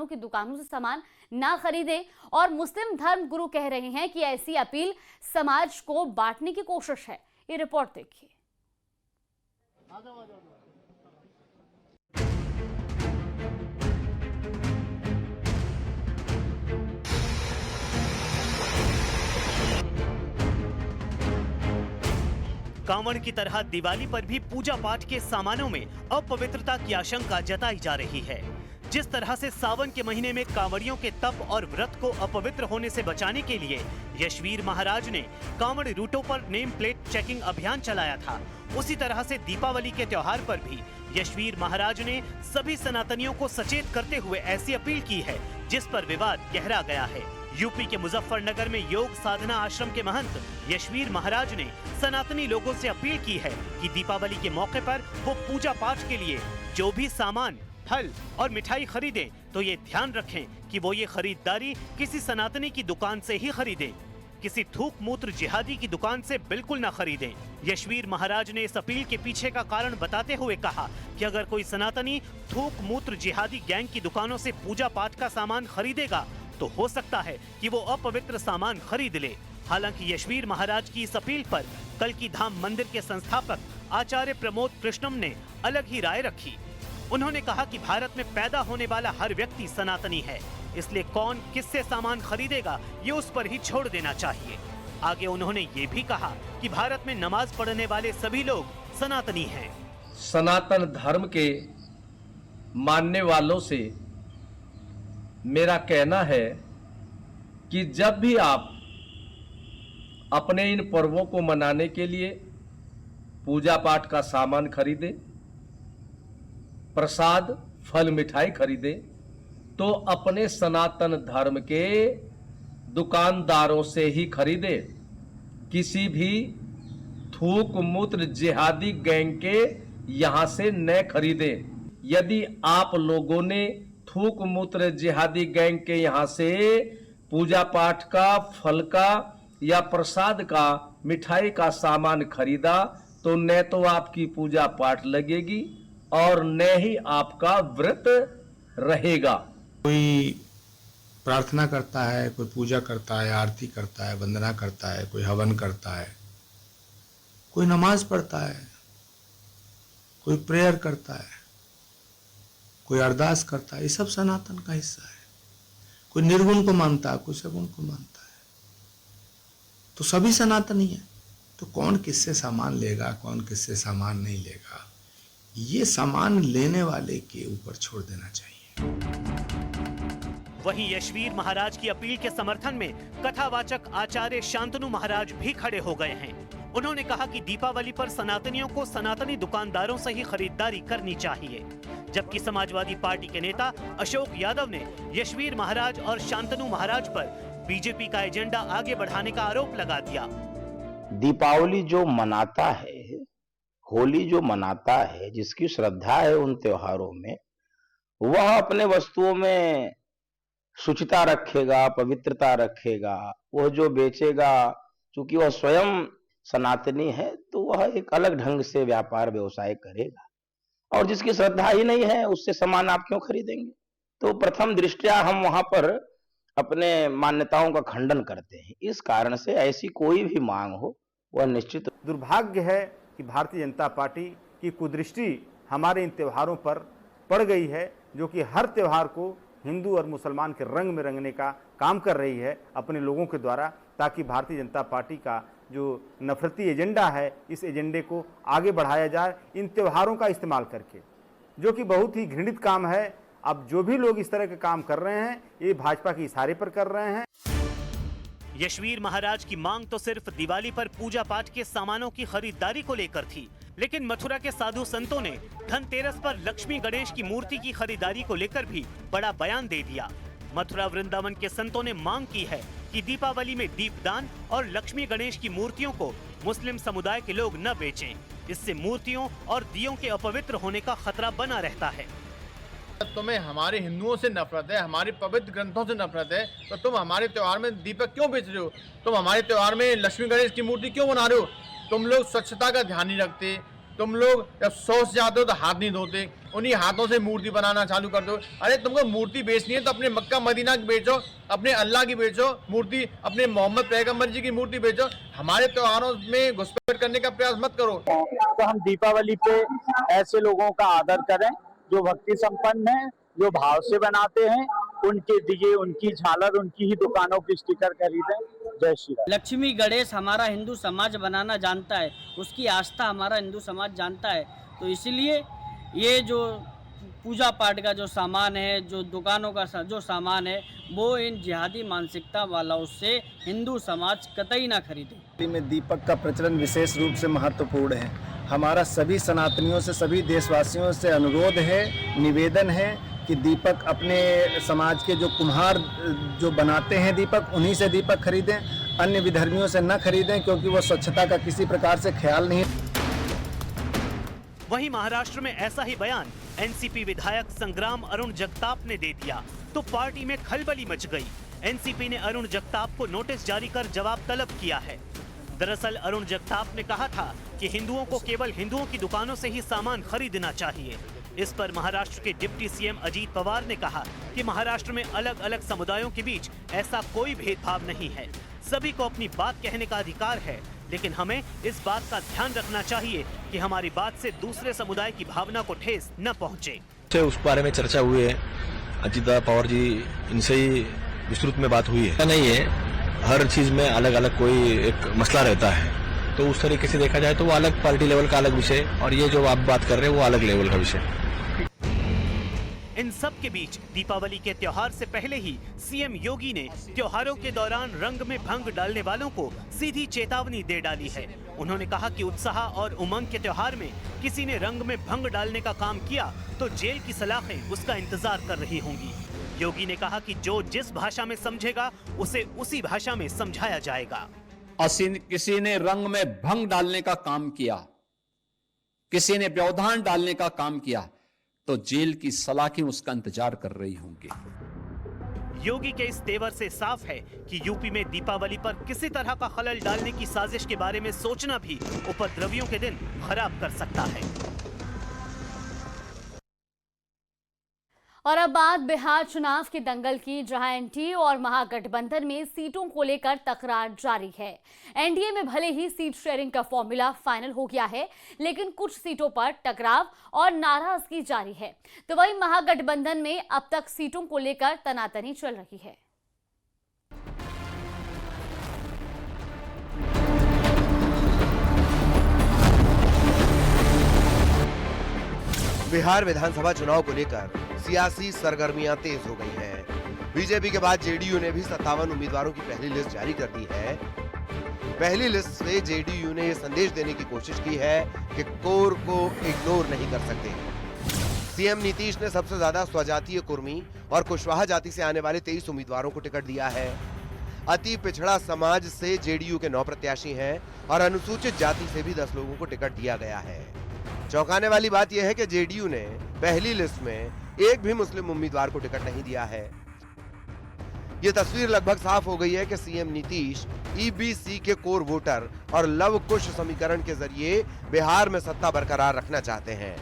मुसलमानों की दुकानों से सामान ना खरीदें और मुस्लिम धर्म गुरु कह रहे हैं कि ऐसी अपील समाज को बांटने की कोशिश है। ये रिपोर्ट देखिए। कांवड़ की तरह दिवाली पर भी पूजा पाठ के सामानों में अपवित्रता की आशंका जताई जा रही है। जिस तरह से सावन के महीने में कांवड़ियों के तप और व्रत को अपवित्र होने से बचाने के लिए यशवीर महाराज ने कांवड़ रूटों पर नेम प्लेट चेकिंग अभियान चलाया था, उसी तरह से दीपावली के त्योहार पर भी यशवीर महाराज ने सभी सनातनियों को सचेत करते हुए ऐसी अपील की है जिस पर विवाद गहरा गया है। यूपी के मुजफ्फरनगर में योग साधना आश्रम के महंत यशवीर महाराज ने सनातनी लोगों से अपील की है कि दीपावली के मौके पर वो पूजा पाठ के लिए जो भी सामान, फल और मिठाई खरीदें तो ये ध्यान रखें कि वो ये खरीदारी किसी सनातनी की दुकान से ही खरीदें, किसी थूक मूत्र जिहादी की दुकान से बिल्कुल ना खरीदें। यशवीर महाराज ने इस अपील के पीछे का कारण बताते हुए कहा कि अगर कोई सनातनी थूक मूत्र जिहादी गैंग की दुकानों से पूजा पाठ का सामान खरीदेगा तो हो सकता है कि वो अपवित्र सामान खरीद ले। हालांकि यशवीर महाराज की इस अपील पर कल्की धाम मंदिर के संस्थापक आचार्य प्रमोद कृष्णम ने अलग ही राय रखी। उन्होंने कहा कि भारत में पैदा होने वाला हर व्यक्ति सनातनी है, इसलिए कौन किससे सामान खरीदेगा ये उस पर ही छोड़ देना चाहिए। आगे उन्होंने ये भी कहा कि भारत में नमाज पढ़ने वाले सभी लोग सनातनी हैं। सनातन धर्म के मानने वालों से मेरा कहना है कि जब भी आप अपने इन पर्वों को मनाने के लिए पूजा पाठ का सामान खरीदें, प्रसाद, फल, मिठाई खरीदें तो अपने सनातन धर्म के दुकानदारों से ही खरीदें। किसी भी थूक मूत्र जिहादी गैंग के यहां से न खरीदें। यदि आप लोगों ने थूक मूत्र जिहादी गैंग के यहाँ से पूजा पाठ का, फल का या प्रसाद का, मिठाई का सामान खरीदा तो न तो आपकी पूजा पाठ लगेगी और न ही आपका व्रत रहेगा। कोई प्रार्थना करता है, कोई पूजा करता है, आरती करता है, वंदना करता है, कोई हवन करता है, कोई नमाज पढ़ता है, कोई प्रेयर करता है, कोई अरदास करता है, ये सब सनातन का हिस्सा है। कोई निर्गुण को मानता है, कोई सगुण को मानता है, तो सभी सनातनी है। तो कौन किससे सामान लेगा, कौन किससे सामान नहीं लेगा, ये सामान लेने वाले के ऊपर छोड़ देना चाहिए। वहीं यशवीर महाराज की अपील के समर्थन में कथावाचक आचार्य शांतनु महाराज भी खड़े हो गए हैं। उन्होंने कहा कि दीपावली पर सनातनियों को सनातनी दुकानदारों से ही खरीदारी करनी चाहिए, जबकि समाजवादी पार्टी के नेता अशोक यादव ने यशवीर महाराज और शांतनु महाराज पर बीजेपी का एजेंडा आगे बढ़ाने का आरोप लगा दिया। दीपावली जो मनाता है, होली जो मनाता है, जिसकी श्रद्धा है उन त्योहारों में, वह अपने वस्तुओं में शुचिता रखेगा, पवित्रता रखेगा। वह जो बेचेगा, चूंकि वह स्वयं सनातनी है, तो वह एक अलग ढंग से व्यापार व्यवसाय करेगा। और जिसकी श्रद्धा ही नहीं है, उससे सामान आप क्यों खरीदेंगे? तो प्रथम दृष्टया हम वहां पर अपने मान्यताओं का खंडन करते हैं। इस कारण से ऐसी कोई भी मांग हो, वह निश्चित। दुर्भाग्य है कि भारतीय जनता पार्टी की कुदृष्टि हमारे इन त्योहारों पर पड़ गई है, जो कि हर त्योहार को हिंदू और मुसलमान के रंग में रंगने का काम कर रही है अपने लोगों के द्वारा, ताकि भारतीय जनता पार्टी का जो नफरती एजेंडा है, इस एजेंडे को आगे बढ़ाया जाए इन त्योहारों का इस्तेमाल करके, जो कि बहुत ही घृणित काम है। अब जो भी लोग इस तरह के काम कर रहे हैं, ये भाजपा के इशारे पर कर रहे हैं। यशवीर महाराज की मांग तो सिर्फ दिवाली पर पूजा पाठ के सामानों की खरीदारी को लेकर थी, लेकिन मथुरा के साधु संतों ने धनतेरस पर लक्ष्मी गणेश की मूर्ति की खरीदारी को लेकर भी बड़ा बयान दे दिया। मथुरा वृंदावन के संतों ने मांग की है कि दीपावली में दीपदान और लक्ष्मी गणेश की मूर्तियों को मुस्लिम समुदाय के लोग न बेचें। इससे मूर्तियों और दियों के अपवित्र होने का खतरा बना रहता है। तुम्हें हमारे हिंदुओं से नफरत है, हमारे पवित्र ग्रंथों से नफरत है, तो तुम हमारे त्योहार में दीपक क्यों बेच रहे हो? तुम हमारे त्योहार में लक्ष्मी गणेश की मूर्ति क्यों बना रहे हो? तुम लोग स्वच्छता का ध्यान नहीं रखते, तुम लोग जब 100 से जाते हो तो हाथ नहीं धोते, उन्हीं हाथों से मूर्ति बनाना चालू कर दो। अरे तुमको मूर्ति बेचनी है तो अपने मक्का मदीना की बेचो, अपने अल्लाह की बेचो मूर्ति, अपने मोहम्मद पैगंबर जी की मूर्ति बेचो। हमारे त्योहारों में घुसपैठ करने का प्रयास मत करो। तो हम दीपावली पे ऐसे लोगों का आदर करें जो भक्ति संपन्न हैं, जो भाव से बनाते हैं, उनके दिए, उनकी झालर, उनकी ही दुकानों की स्टिकर खरीदें। जय श्री राम। लक्ष्मी गणेश हमारा हिंदू समाज बनाना जानता है, उसकी आस्था हमारा हिंदू समाज जानता है। तो इसलिए ये जो पूजा पाठ का जो सामान है, जो दुकानों का जो सामान है, वो इन जिहादी मानसिकता वालों से हिंदू समाज कतई ना खरीदे। में दीपक का प्रचलन विशेष रूप से महत्वपूर्ण है। हमारा सभी सनातनियों से, सभी देशवासियों से अनुरोध है, निवेदन है कि दीपक अपने समाज के जो कुम्हार जो बनाते हैं दीपक, उन्हीं से दीपक खरीदें, अन्य विधर्मियों से न खरीदें, क्योंकि वो स्वच्छता का किसी प्रकार से ख्याल नहीं। वहीं महाराष्ट्र में ऐसा ही बयान एनसीपी विधायक संग्राम अरुण जगताप ने दे दिया तो पार्टी में खलबली मच गई। एनसीपी ने अरुण जगताप को नोटिस जारी कर जवाब तलब किया है। दरअसल अरुण जगताप ने कहा था कि हिंदुओं को केवल हिंदुओं की दुकानों से ही सामान खरीदना चाहिए। इस पर महाराष्ट्र के डिप्टी सीएम अजीत पवार ने कहा कि महाराष्ट्र में अलग अलग समुदायों के बीच ऐसा कोई भेदभाव नहीं है, सभी को अपनी बात कहने का अधिकार है, लेकिन हमें इस बात का ध्यान रखना चाहिए कि हमारी बात से दूसरे समुदाय की भावना को ठेस न पहुंचे। उस बारे में चर्चा हुई है, अजीत पवार जी इनसे ही विस्तृत में बात हुई है। नहीं है, हर चीज में अलग अलग कोई एक मसला रहता है, तो उस तरीके से देखा जाए तो वो अलग पार्टी लेवल का अलग विषय, और ये जो आप बात कर रहे हैं वो अलग लेवल का विषय। इन सब के बीच दीपावली के त्योहार से पहले ही सीएम योगी ने त्योहारों के दौरान रंग में भंग डालने वालों को सीधी चेतावनी दे डाली है। उन्होंने कहा कि उत्साह और उमंग के त्योहार में किसी ने रंग में भंग डालने का काम किया तो जेल की सलाखें उसका इंतजार कर रही होंगी। योगी ने कहा कि जो जिस भाषा में समझेगा उसे उसी भाषा में समझाया जाएगा। किसी ने रंग में भंग डालने का काम किया, किसी ने व्यवधान डालने का काम किया, तो जेल की सलाखें उसका इंतजार कर रही होंगी। योगी के इस तेवर से साफ है कि यूपी में दीपावली पर किसी तरह का खलल डालने की साजिश के बारे में सोचना भी उपद्रवियों के दिन खराब कर सकता है। और अब बात बिहार चुनाव के दंगल की, जहां एनडीए और महागठबंधन में सीटों को लेकर तकरार जारी है। एनडीए में भले ही सीट शेयरिंग का फॉर्मूला फाइनल हो गया है, लेकिन कुछ सीटों पर टकराव और नाराजगी जारी है। तो वहीं महागठबंधन में अब तक सीटों को लेकर तनातनी चल रही है। बिहार विधानसभा चुनाव को लेकर सियासी सरगर्मियां तेज हो गई हैं। बीजेपी के बाद जेडीयू ने भी 57 उम्मीदवारों की पहली लिस्ट जारी कर दी है। पहली लिस्ट से जेडीयू ने यह संदेश देने की कोशिश की है कि कोर को इग्नोर नहीं कर सकते। सीएम नीतीश ने सबसे ज्यादा स्वजातीय कुर्मी और कुशवाहा जाति से आने वाले 23 उम्मीदवारों को टिकट दिया है। अति पिछड़ा समाज से जेडीयू के 9 प्रत्याशी हैं और अनुसूचित जाति से भी 10 लोगों को टिकट दिया गया है। चौंकाने वाली बात यह है कि जेडीयू ने पहली लिस्ट में एक भी मुस्लिम उम्मीदवार को टिकट नहीं दिया है। यह तस्वीर लगभग साफ हो गई है कि सीएम नीतीश ईबीसी के कोर वोटर और लव कुश समीकरण के जरिए बिहार में सत्ता बरकरार रखना चाहते हैं।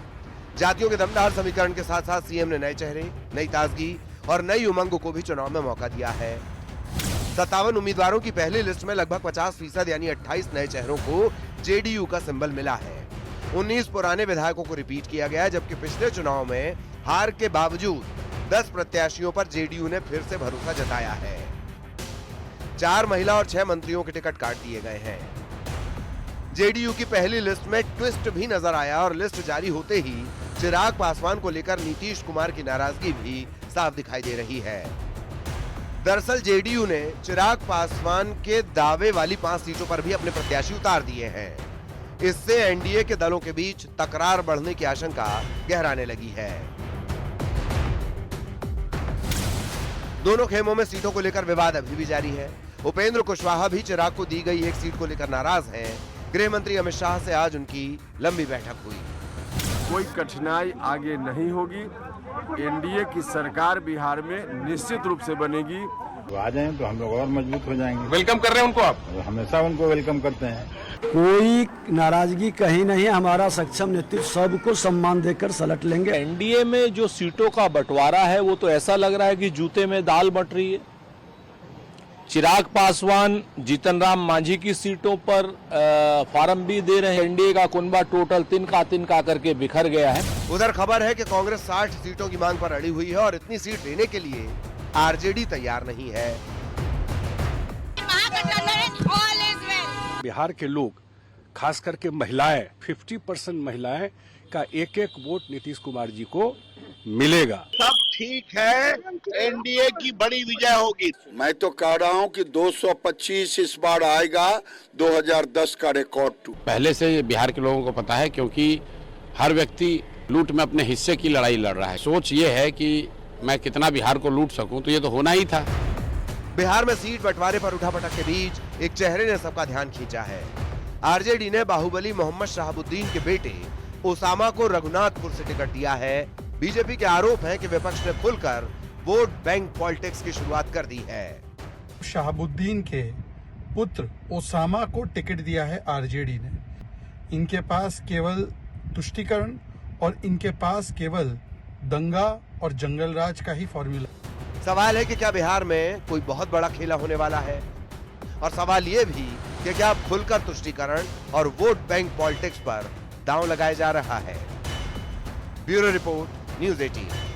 जातियों के दमदार समीकरण के साथ साथ सीएम ने नए चेहरे, नई ताजगी और नई उमंग को भी चुनाव में मौका दिया है। 57 उम्मीदवारों की पहली लिस्ट में लगभग 50% यानी 28 नए चेहरों को जेडीयू का सिंबल मिला है। 19 पुराने विधायकों को रिपीट किया गया है, जबकि पिछले चुनाव में हार के बावजूद 10 प्रत्याशियों पर जेडीयू ने फिर से भरोसा जताया है। 4 महिला और 6 मंत्रियों के टिकट काट दिए गए हैं। जेडीयू की पहली लिस्ट में ट्विस्ट भी नजर आया और लिस्ट जारी होते ही चिराग पासवान को लेकर नीतीश कुमार की नाराजगी भी साफ दिखाई दे रही है। दरअसल जेडीयू ने चिराग पासवान के दावे वाली 5 सीटों पर भी अपने प्रत्याशी उतार दिए हैं। इससे एनडीए के दलों के बीच तकरार बढ़ने की आशंका गहराने लगी है। दोनों खेमों में सीटों को लेकर विवाद अभी भी जारी है। उपेंद्र कुशवाहा भी चिराग को दी गई एक सीट को लेकर नाराज हैं। गृह मंत्री अमित शाह से आज उनकी लंबी बैठक हुई। कोई कठिनाई आगे नहीं होगी। एनडीए की सरकार बिहार में निश्चित रूप से बनेगी आ जाएं तो हम लोग और मजबूत हो जाएंगे। वेलकम कर रहे हैं उनको आप? हमेशा उनको वेलकम करते हैं। कोई नाराजगी कहीं नहीं, हमारा सक्षम नेतृत्व सबको सम्मान देकर सलट लेंगे। एनडीए में जो सीटों का बंटवारा है वो तो ऐसा लग रहा है कि जूते में दाल बट रही है। चिराग पासवान, जीतन राम मांझी की सीटों पर फार्म भी दे रहे हैं। एनडीए का कुनबा टोटल तिनका करके बिखर गया है। उधर खबर है कि कांग्रेस 60 सीटों की मांग पर अड़ी हुई है और इतनी सीट देने के लिए आरजेडी तैयार नहीं है। बिहार के लोग खास करके महिलाएं 50% महिलाएं का एक एक वोट नीतीश कुमार जी को मिलेगा। सब ठीक है, एनडीए की बड़ी विजय होगी। मैं तो कह रहा हूं कि 225 इस बार आएगा, 2010 का रिकॉर्ड टू। पहले से बिहार के लोगों को पता है, क्योंकि हर व्यक्ति लूट में अपने हिस्से की लड़ाई लड़ रहा है। सोच ये है कि मैं कितना बिहार को लूट सकूं, तो ये तो होना ही था। बिहार में सीट बंटवारे पर उठापटक के बीच एक चेहरे ने सबका ध्यान खींचा है। आरजेडी ने बाहुबली मोहम्मद शहाबुद्दीन के बेटे ओसामा को रघुनाथपुर से टिकट दिया है। बीजेपी के आरोप है कि विपक्ष ने खुलकर वोट बैंक पॉलिटिक्स की शुरुआत कर दी है। शहाबुद्दीन के पुत्र ओसामा को टिकट दिया है आरजेडी ने। इनके पास केवल तुष्टीकरण और इनके पास केवल दंगा और जंगल राज का ही फॉर्मूला। सवाल है कि क्या बिहार में कोई बहुत बड़ा खेला होने वाला है, और सवाल ये भी कि क्या खुलकर तुष्टीकरण और वोट बैंक पॉलिटिक्स पर दांव लगाया जा रहा है। Bureau report, news 18।